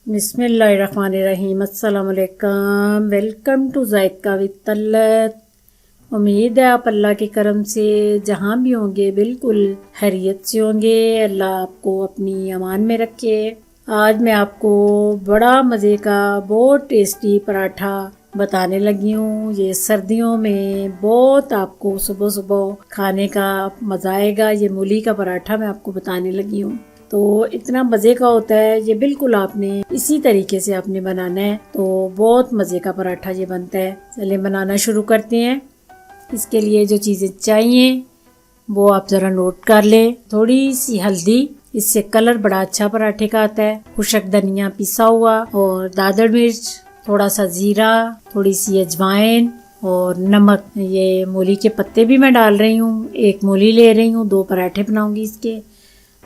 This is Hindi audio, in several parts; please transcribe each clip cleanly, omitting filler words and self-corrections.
बिस्मिल्लाहिर्रहमानिर्रहीम। अस्सलाम वालेकुम। Welcome to Zaika with Talat. उम्मीद है आप अल्लाह के करम से जहाँ भी होंगे बिल्कुल खैरियत से होंगे। अल्लाह आपको अपनी अमान में रखे। आज मैं आपको बड़ा मज़े का बहुत टेस्टी पराठा बताने लगी हूँ। ये सर्दियों में बहुत आपको सुबह सुबह खाने का मज़ा आएगा। ये मूली का पराठा मैं आपको बताने लगी हूँ। तो इतना मज़े का होता है ये, बिल्कुल आपने इसी तरीके से आपने बनाना है तो बहुत मज़े का पराठा ये बनता है। चलिए बनाना शुरू करते हैं। इसके लिए जो चीज़ें चाहिए वो आप ज़रा नोट कर लें। थोड़ी सी हल्दी, इससे कलर बड़ा अच्छा पराठे का आता है। खुशक धनिया पिसा हुआ और दादड़ मिर्च, थोड़ा सा जीरा, थोड़ी सी अजवाइन और नमक। ये मूली के पत्ते भी मैं डाल रही हूँ। एक मूली ले रही हूँ, 2 पराठे बनाऊंगी इसके।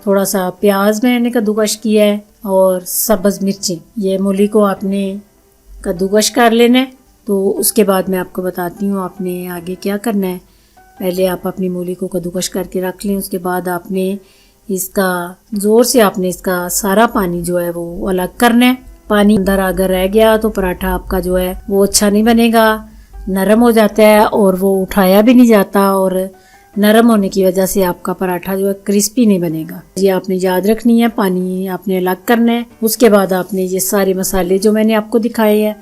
थोड़ा सा प्याज मैंने कद्दूकश किया है और सब्ज़ मिर्ची। ये मूली को आपने कद्दूकश कर लेना है। तो उसके बाद मैं आपको बताती हूँ आपने आगे क्या करना है। पहले आप अपनी मूली को कद्दूकश करके रख लें। उसके बाद आपने इसका ज़ोर से आपने इसका सारा पानी जो है वो अलग करना है। पानी अंदर अगर रह गया तो पराठा आपका जो है वो अच्छा नहीं बनेगा, नरम हो जाता है और वो उठाया भी नहीं जाता और नरम होने की वजह से आपका पराठा जो है क्रिस्पी नहीं बनेगा। ये आपने याद रखनी है। पानी आपने अलग करना है। उसके बाद आपने ये सारे मसाले जो मैंने आपको दिखाए हैं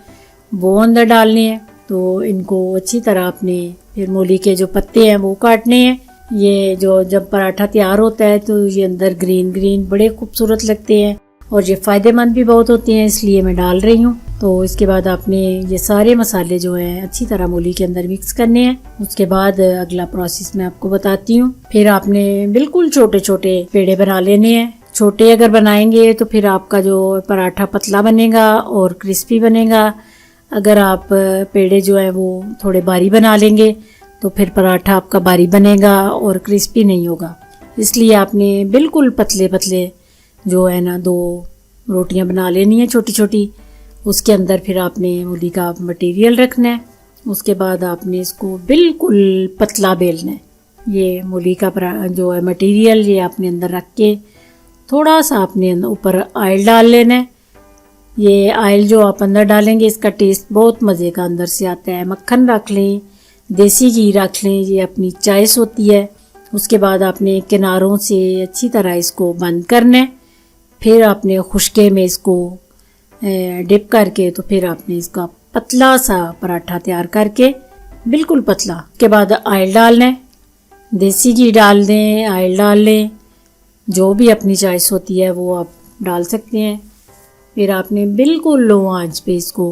वो अंदर डालने हैं। तो इनको अच्छी तरह आपने फिर मूली के जो पत्ते हैं वो काटने हैं। ये जो जब पराठा तैयार होता है तो ये अंदर ग्रीन ग्रीन बड़े खूबसूरत लगते हैं और ये फ़ायदेमंद भी बहुत होते हैं, इसलिए मैं डाल रही हूँ। तो इसके बाद आपने ये सारे मसाले जो हैं अच्छी तरह मूली के अंदर मिक्स करने हैं। उसके बाद अगला प्रोसेस मैं आपको बताती हूँ। फिर आपने बिल्कुल छोटे छोटे पेड़े बना लेने हैं। छोटे अगर बनाएंगे तो फिर आपका जो पराठा पतला बनेगा और क्रिस्पी बनेगा। अगर आप पेड़े जो है वो थोड़े बारी बना लेंगे तो फिर पराठा आपका बारी बनेगा और क्रिस्पी नहीं होगा। इसलिए आपने बिल्कुल पतले पतले जो है ना 2 रोटियां बना लेनी है छोटी छोटी। उसके अंदर फिर आपने मूली का मटेरियल रखना है। उसके बाद आपने इसको बिल्कुल पतला बेलना है। ये मूली का जो है मटेरियल ये आपने अंदर रख के थोड़ा सा आपने ऊपर ऑयल डाल लेना है। ये ऑयल जो आप अंदर डालेंगे इसका टेस्ट बहुत मज़े का अंदर से आता है। मक्खन रख लें, देसी घी रख लें, ये अपनी चॉइस होती है। उसके बाद आपने किनारों से अच्छी तरह इसको बंद करना है। फिर आपने खुशके में इसको डिप करके तो फिर आपने इसका पतला सा पराठा तैयार करके बिल्कुल पतला। के बाद ऑयल डालना है, देसी घी डाल दें, ऑयल डाल लें, जो भी अपनी चॉइस होती है वो आप डाल सकते हैं। फिर आपने बिल्कुल लो आंच पे इसको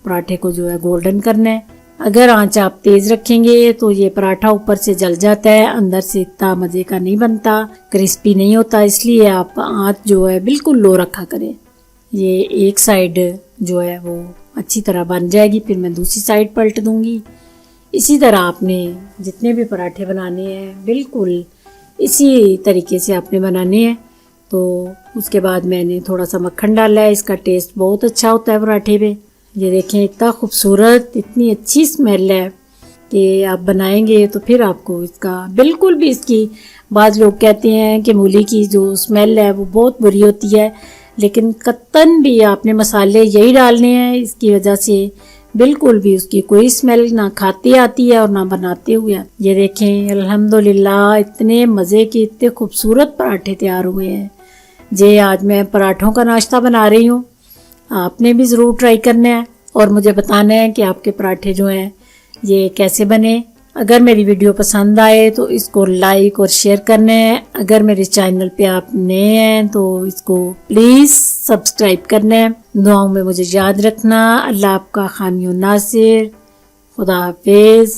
पराठे को जो है गोल्डन करना है। अगर आंच आप तेज़ रखेंगे तो ये पराठा ऊपर से जल जाता है, अंदर से इतना मज़े का नहीं बनता, क्रिस्पी नहीं होता। इसलिए आप आंच जो है बिल्कुल लो रखा करें। ये एक साइड जो है वो अच्छी तरह बन जाएगी, फिर मैं दूसरी साइड पलट दूंगी। इसी तरह आपने जितने भी पराठे बनाने हैं बिल्कुल इसी तरीके से आपने बनाने हैं। तो उसके बाद मैंने थोड़ा सा मक्खन डाला है। इसका टेस्ट बहुत अच्छा होता है पराठे पे। ये देखें इतना खूबसूरत, इतनी अच्छी स्मेल है कि आप बनाएंगे तो फिर आपको इसका बिल्कुल भी इसकी, बाद लोग कहते हैं कि मूली की जो स्मेल है वो बहुत बुरी होती है, लेकिन कत्तन भी आपने मसाले यही डालने हैं। इसकी वजह से बिल्कुल भी उसकी कोई स्मेल ना खाते आती है और ना बनाते हुए। ये देखें अल्हम्दुलिल्लाह इतने मज़े के, इतने खूबसूरत पराठे तैयार हुए हैं। जे आज मैं पराठों का नाश्ता बना रही हूँ, आपने भी ज़रूर ट्राई करना है और मुझे बताना है कि आपके पराठे जो हैं ये कैसे बने। अगर मेरी वीडियो पसंद आए तो इसको लाइक और शेयर करना है। अगर मेरे चैनल पे आप नए हैं तो इसको प्लीज़ सब्सक्राइब करना है। दुआओं में मुझे याद रखना। अल्लाह आपका हामी और नासिर। खुदा हाफिज़।